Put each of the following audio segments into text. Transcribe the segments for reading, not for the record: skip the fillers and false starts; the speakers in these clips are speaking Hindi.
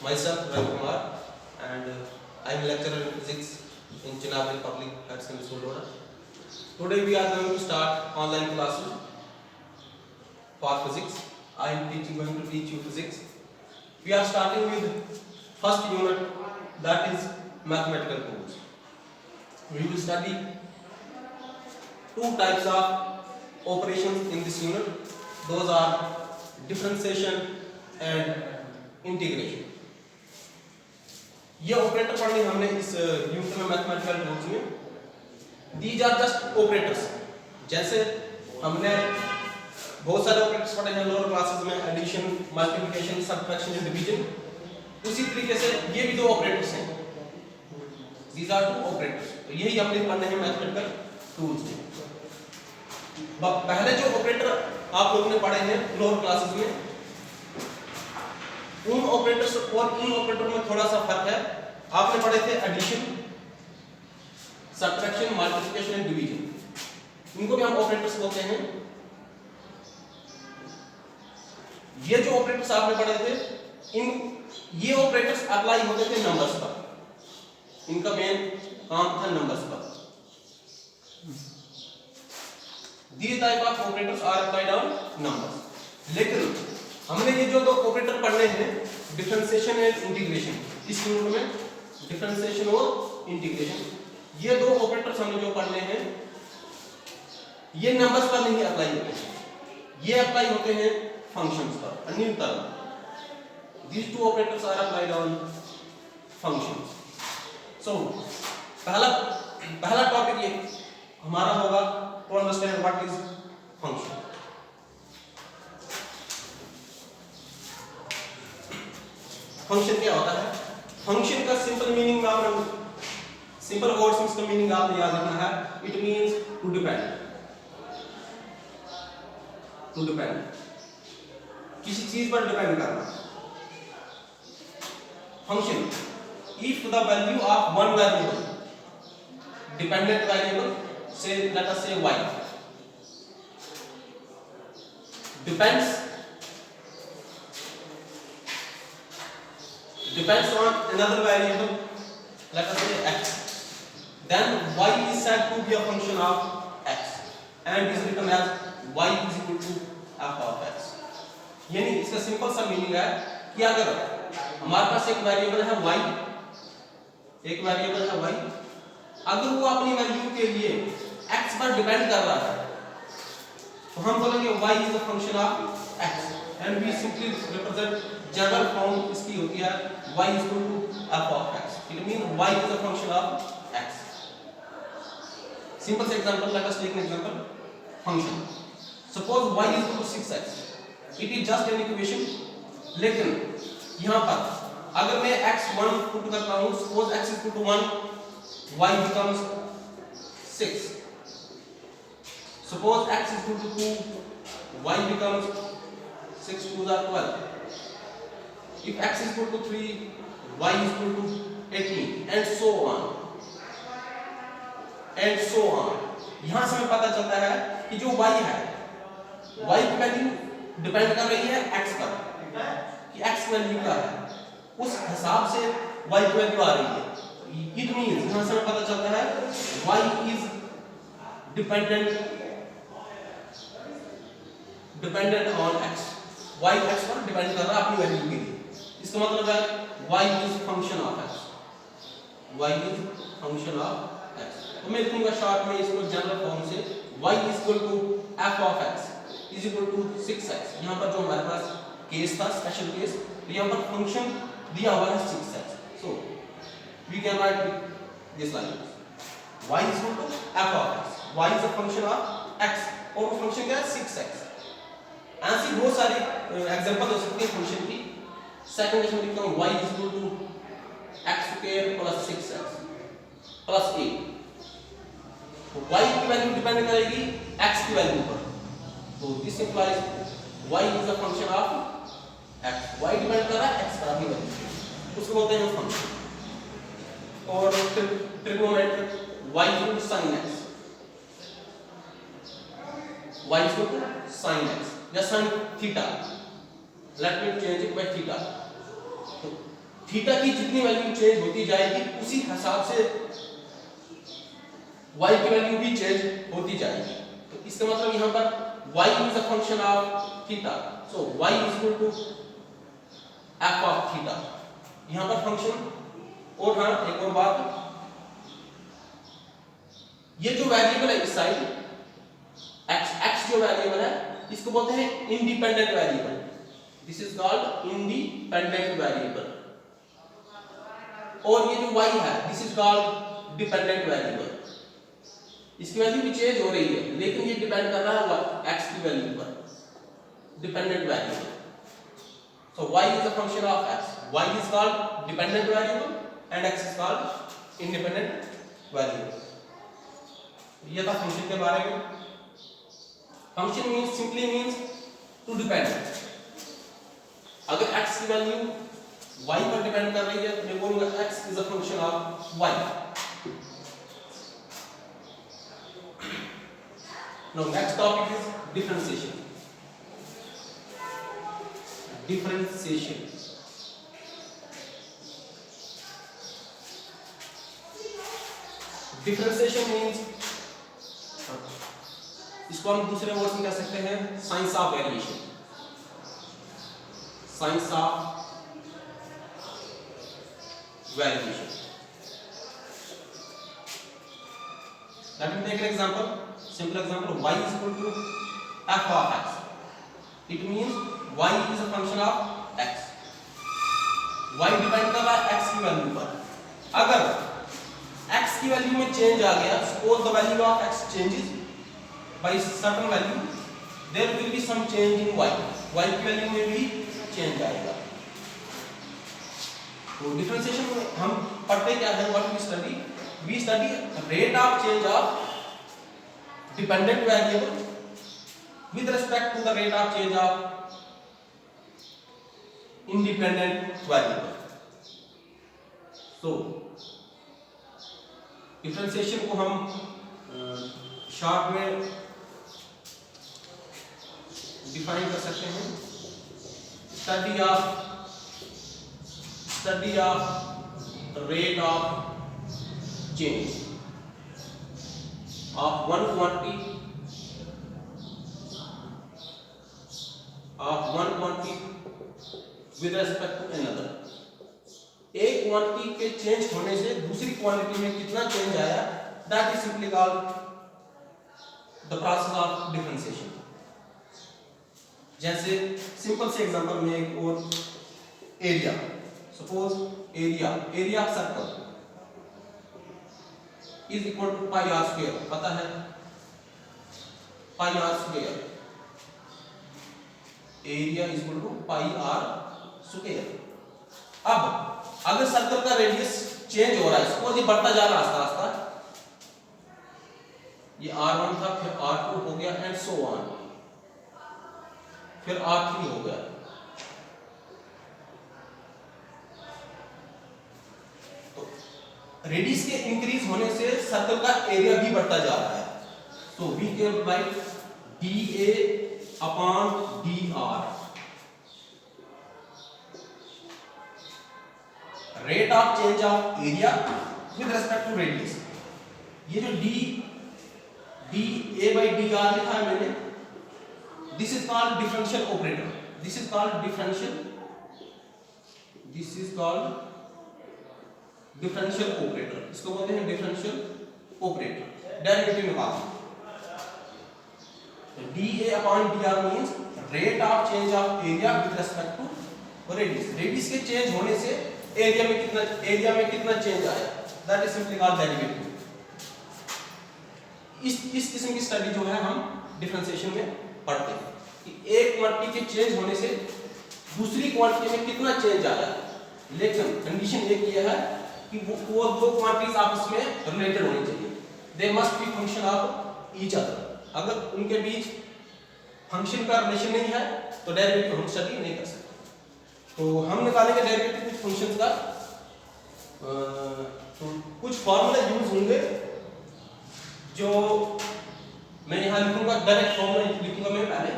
Myself Ravi Kumar, and I am lecturer in physics in Chinabri Public Higher Secondary School, Lodha. Today we are going to start online classes for physics. I am going to teach you physics. We are starting with first unit, that is mathematical tools. We will study two types of operations in this unit. Those are differentiation and integration. ये ऑपरेटर पढ़ने हमने इस यूनिट में मैथमेटिकल टूल्स में. These are just operators. जैसे हमने बहुत सारे ऑपरेटर्स पढ़े हैं लोअर क्लासेस में, addition, multiplication, subtraction and division. उसी तरीके से ये भी दो ऑपरेटर्स हैं. These are two operators. तो यही हमने पढ़ने हैं मैथमेटिकल टूल्स में. पहले जो ऑपरेटर आप लोगों ने पढ़े हैं लोअर क्लासेस में, उन ऑपरेटर्स और इन ऑपरेटर में थोड़ा सा फर्क है. आपने पढ़े थे addition, subtraction, multiplication and division. इनको भी हम ऑपरेटर्स बोलते हैं. ये जो ऑपरेटर्स आपने पढ़े थे, ये ऑपरेटर्स अप्लाई होते थे नंबर्स पर. इनका मेन काम था नंबर्स पर. These type of operators are applied on numbers. लेकिन हमने ये जो दो ऑपरेटर पढ़ने हैं, डिफरेंशिएशन एंड इंटीग्रेशन, इस यूनिट में डिफरेंशिएशन और इंटीग्रेशन, ये दो ऑपरेटर्स हमने जो पढ़ने हैं, ये नंबर्स पर नहीं अप्लाई होते हैं. ये अप्लाई होते हैं फंक्शंस पर, अन्य तरह. These two operators are applied on functions. So पहला टॉपिक ये हमारा होगा to understand what is function. Function क्या होता है? फंक्शन का सिंपल मीनिंग में आपने सिंपल वर्ड्स में इसका मीनिंग आपने याद रखना है. It means to depend. To depend, किसी चीज पर डिपेंड करना. Function, if the value of one variable, dependent variable, say let us say y, depends on another variable, let us say x, then y is said to be a function of x and is written as y is equal to f of x. यानी इसका सिंपल सा मीनिंग है कि अगर हमारे पास एक वेरिएबल है y, अगर वो अपनी वैल्यू के लिए x पर डिपेंड कर रहा है, तो हम बोलेंगे y is a function of x and we simply represent general form इसकी होती है y is equal to f of x. It means y is a function of x. Simple example, let us take an example. Function, suppose y is equal to 6x. It is just an equation. लेकिन यहाँ पर अगर मैं x1 पुट करता हूँ, suppose x is equal to 1, y becomes 6. Suppose x is equal to 2, y becomes 6 2 are 12. If x is equal to 3, y is equal to 18, and so on. यहाँ से हमें पता चलता है कि जो y है, y की वैल्यू डिपेंड कर रही है x पर, कि x वैल्यू क्या है, उस हिसाब से y की वैल्यू आ रही है. It means यहाँ से हमें पता चलता है y is dependent on x. y x पर डिपेंड कर रहा है अपनी वैल्यू के लिए. इसका मतलब है y is function of x. तो मैं लिखूंगा शॉर्ट में इसको जनरल फॉर्म से, y is equal to f of x is equal to 6x. यहाँ पर जो हमारे पास केस था, स्पेशल केस, तो यहाँ पर फंक्शन दिया हुआ है 6x. So we can write this like this: y is equal to f of x. y is a function of x और वो फंक्शन क्या है 6x. ऐसी बहुत सारी एग्जांपल हो सकती है फंक्शन की. सेकंड क्वेश्चन लिखता हूं y is equal to x square plus 6x plus 8. तो y की वैल्यू डिपेंड करेगी x की वैल्यू पर. तो this implies y is a function of x. y depend कर रहा है x पर अपनी वैल्यू पे, उसको बोलते हैं फंक्शन. और trigonometry y is equal to sin x. y is equal to sin x या sin theta. Let me change it by theta. Theta की जितनी वैल्यू चेंज होती जाएगी उसी हिसाब से y की वैल्यू भी चेंज होती जाएगी। तो इसका मतलब यहाँ पर y is a function of theta, so y is equal to f of theta. यहाँ पर फंक्शन, और हाँ एक और बात, ये जो वेरिएबल है इस साइड x जो वेरिएबल है इसको बोलते हैं independent variable, this is called independent variable. और ये जो y है this is called dependent variable, इसकी वैल्यू भी चेंज हो रही है लेकिन ये डिपेंड कर रहा है x की वैल्यू पर, dependent variable. So y is a function of x, y is called dependent variable and x is called independent variable। ये था फंक्शन के बारे में। Function means simply means to depend. अगर x की वैल्यू y पर डिपेंड कर रही है तो मैं बोलूंगा x is a function of y। Now next topic is differentiation. Differentiation. Differentiation means, इसको हम दूसरे वर्ड में कह सकते हैं science of variation, science of variation. Let me take an example, simple example, y is equal to f of x. It means y is a function of x, y depend कर रहा है x की वैल्यू पर। अगर x की वैल्यू में चेंज आ गया, suppose the value of x changes by certain value, there will be some change in y, y की वैल्यू में भी चेंज आएगा। तो डिफरेंशिएशन में हम पढ़ते क्या है, what we study rate of change of dependent variable with respect to the rate of change of independent variable। So differentiation को हम शॉर्ट में डिफाइन कर सकते हैं, study of rate of change of one quantity with respect to another। एक क्वांटिटी के चेंज होने से दूसरी क्वांटिटी में कितना चेंज आया, that is simply called the process of differentiation. जैसे सिंपल से एग्जांपल में एक और area, suppose area of circle is equal to pi r square, पता है pi r square, area is equal to pi r square. अब अगर सर्कल का रेडियस चेंज हो रहा है, सपोज ये बढ़ता जा रहा है आस्ता आस्ता, ये r1 था फिर r2 हो गया एंड सो ऑन, फिर r3 हो गया। तो रेडियस के इंक्रीज होने से सर्कल का एरिया भी बढ़ता जा रहा है। तो we can write dA upon dr, rate of change of area with respect to radius. ये जो dA by dr लिखा है मैंने, this is called differential operator, this is called differential operator, इसको बोलते हैं डिफरेंशियल ऑपरेटर। डेरिवेटिव निकालना, dA upon dr means rate of change of area with respect to radius. Radius के चेंज होने से एरिया में कितना चेंज आया, that is simply called derivative. इस किस्म की स्टडी जो है हम डिफरेंशिएशन में पढ़ते हैं कि एक क्वांटिटी के चेंज होने से दूसरी क्वांटिटी में कितना चेंज आया, लेकिन कंडीशन ये किया है कि वो दो क्वांटिटीज आपस में रिलेटेड होनी चाहिए, they must be function of each other. अगर उनके बीच फंक्शन का रिलेशन नहीं है तो डेरिवेटिव हम स्टडी नहीं कर सकते। तो हम निकालेंगे डेरिवेटिव कुछ फंक्शंस का, तो कुछ फॉर्मूला यूज होंगे जो मैं यहाँ लिखूंगा, डायरेक्ट फॉर्मूला लिखूंगा मैं पहले।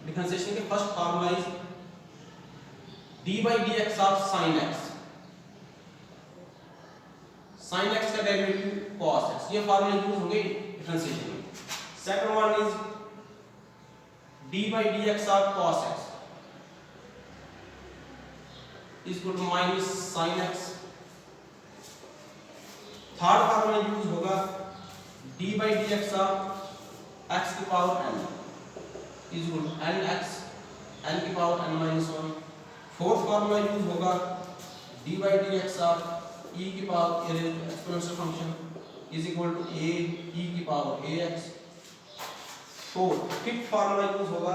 डिफरेंशिएशन के first formula is d by dx of sin x sin x का डेरिवेटिव cos x, ये फार्मूला यूज होंगे डिफरेंशिएशन में। Second one is d by dx of cos x is equal to minus sin x। Third formula use होगा d by dx of x की power n is equal to nx n की power n minus 1। Fourth formula use होगा d by dx of e की power a raised to exponential function is equal to a e की power ax। Fifth formula use होगा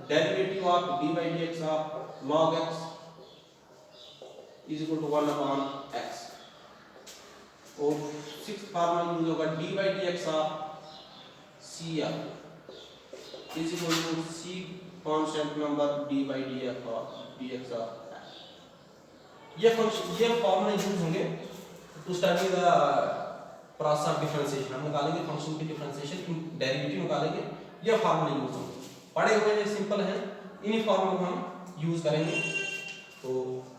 derivative of d by dx of log x is equal to 1 upon x। और सिक्स्थ फार्मूला यूज होगा d by dx of cf is equal to c constant number d by dx of x। ये फंक्शन ये फार्मूला यूज होंगे to study the process of differentiation. हम निकालेंगे फंक्शन की डिफरेंशिएशन, डेरिवेटिव निकालेंगे, ये फार्मूला यूज होंगे। पढ़े हुए हैं, सिंपल है, इन्हीं फार्मूला को हम यूज करेंगे। तो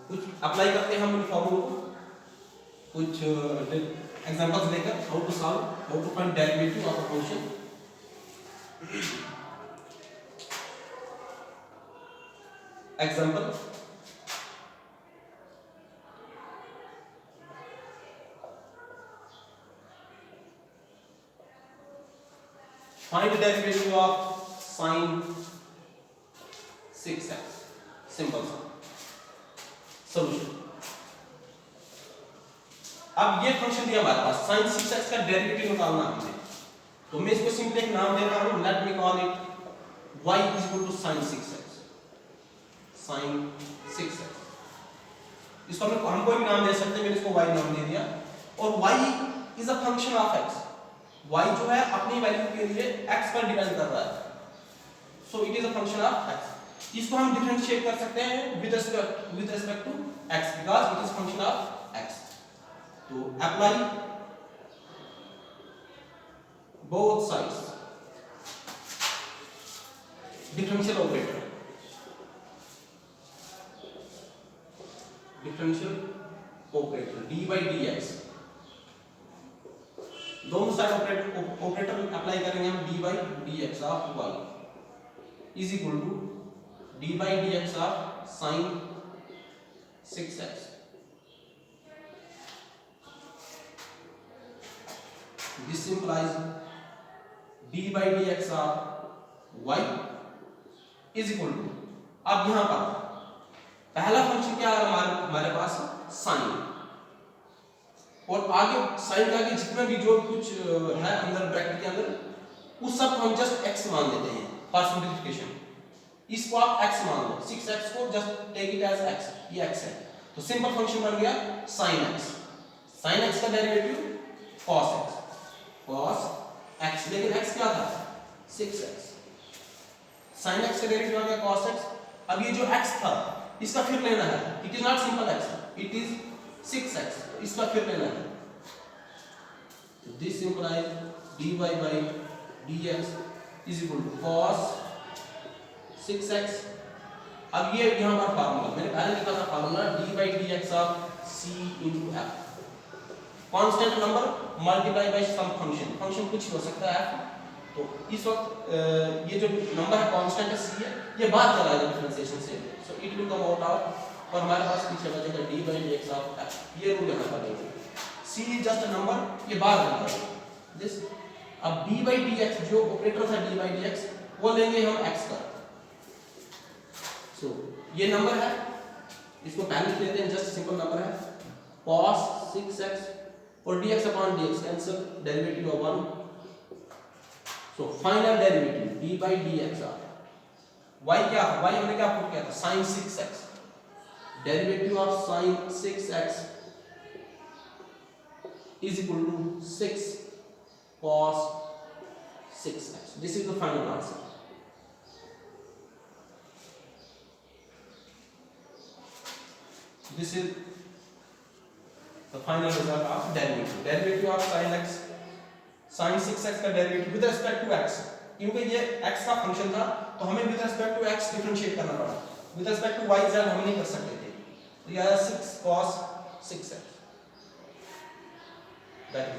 कुछ अप्लाई करते हैं हम इन फार्मूला को, कुछ एग्जांपल्स देकर how to solve, how to find derivative of a function. Example find the derivative of sin 6x। Simple सा सॉल्यूशन। अब ये फंक्शन दिया हमारे पास, sin 6x का डेरिवेटिव निकालना हमने, तो मैं इसको सिंपली एक नाम दे रहा हूं, let me call it y is equal to sin 6x। sin 6x इसको हम कोई भी नाम दे सकते हैं, मैंने इसको y नाम दे दिया। और y is a function of x, y जो है अपनी वैल्यू के लिए x पर डिपेंड कर रहा है, so it is a function of x। इसको हम डिफरेंशिएट कर सकते हैं with respect to x because it is function of x। तो apply both sides differential operator, d by dx, दोनों साइड ऑपरेटर अप्लाई करेंगे हम, d by dx of y is equal to d by dx of sin 6x। This implies d by dx of y is equal to, अब यहां पर पहला फंक्शन क्या है हमारे पास, sin, और आगे साइन का आगे जितना भी जो कुछ है अंदर ब्रैकेट के अंदर उस सब को हम जस्ट x मान लेते हैं फॉर सिंपलीफिकेशन। इसको आप x मान लो, 6x को just take it as x, ये x है, तो सिंपल फंक्शन बन गया sin x। sin x का डेरिवेटिव cos x, लेकिन x क्या था 6x, sin x का डेरिवेटिव आ गया cos x। अब ये जो x था इसका फिर लेना है, it is not simple x, it is 6x, इसका फिर लेना है। This implies dy by dx is equal to cos 6x। अब ये यहां पर फार्मूला मैंने पहले लिखा था, formula d by dx of c into f, constant number multiply by some function, function कुछ हो सकता है f। तो इस वक्त ये जो नंबर है कांस्टेंट है c है, ये बाहर चला जाएगा डिफरेंशिएशन से, so it will come out of, और हमारे पास पीछे बचेगा d by dx of f। ये रूल यहाँ पर है, c is just a number, ये बाहर जाएगा दिस। अब d by dx जो ऑपरेटर था d by dx वो लेंगे हम x का, सो ये नंबर है, इसको पहले लिख लेते हैं, जस्ट सिंपल नंबर है cos 6x, और dx upon dx cancel, derivative of 1, so final derivative d by dx of y क्या था, y हमने क्या पुट किया था sin 6x, derivative of sin 6x is equal to 6 cos 6x। This is the final answer। This is the final result of derivative। Derivative of sin x, sin 6x का derivative with respect to x, क्योंकि ये x का फंक्शन था तो हमें with respect to x differentiate करना पड़ा, with respect to y z हम नहीं कर सकते थे, तो यह 6 cos 6x। दैट